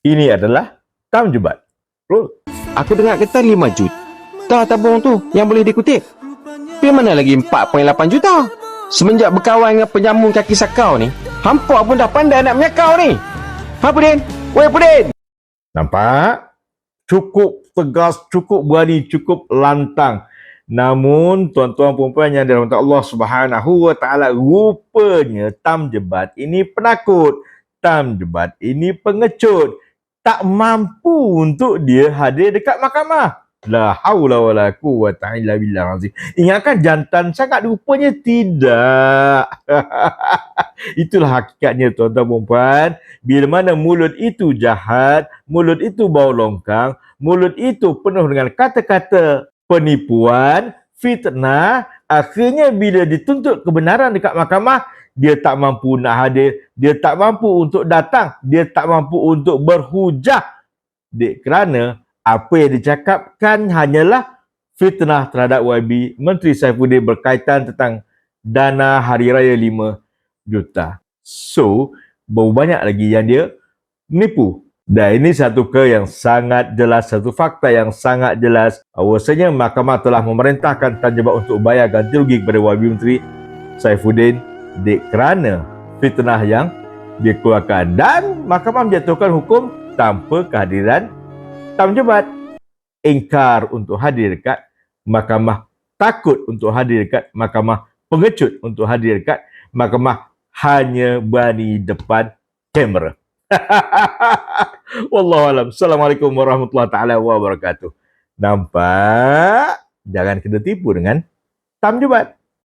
Ini adalah Tamjebat. Roll. Aku dengar kata 5 juta tabung tu yang boleh dikutip. Tapi mana lagi 4.8 juta? Semenjak berkawan dengan penyamun kaki sakau ni, hampa pun dah pandai nak menyakau ni. Ha Pudin? Weh Pudin! Nampak? Cukup tegas, cukup berani, cukup lantang. Namun, tuan-tuan perempuan yang dirahmati Allah Subhanahu wa taala, rupanya Tamjebat ini penakut. Tamjebat ini pengecut. Tak mampu untuk dia hadir dekat mahkamah. La haula wala quwwata illa billah azim. Ingatkan jantan sangat, rupanya tidak. Itulah hakikatnya tuan-tuan perempuan. Bila mana mulut itu jahat, mulut itu bau longkang, mulut itu penuh dengan kata-kata penipuan, fitnah, akhirnya bila dituntut kebenaran dekat mahkamah, dia tak mampu nak hadir, dia tak mampu untuk datang, dia tak mampu untuk berhujah. Dek kerana apa yang dicakapkan hanyalah fitnah terhadap YB Menteri Saifuddin berkaitan tentang dana hari raya 5 juta. So, berapa banyak lagi yang dia menipu. Dan ini satu yang sangat jelas, satu fakta yang sangat jelas. Bahawasanya mahkamah telah memerintahkan Tamjebat untuk bayar ganti rugi kepada YB Menteri Saifuddin dek kerana fitnah yang dia keluarkan. Dan mahkamah menjatuhkan hukum tanpa kehadiran Tamjebat. Ingkar untuk hadir dekat mahkamah, takut untuk hadir dekat mahkamah, pengecut untuk hadir dekat mahkamah, hanya berani depan kamera. Wallahualam. Assalamualaikum warahmatullahi taala wabarakatuh. Nampak? Jangan kena tipu dengan Tamjebat.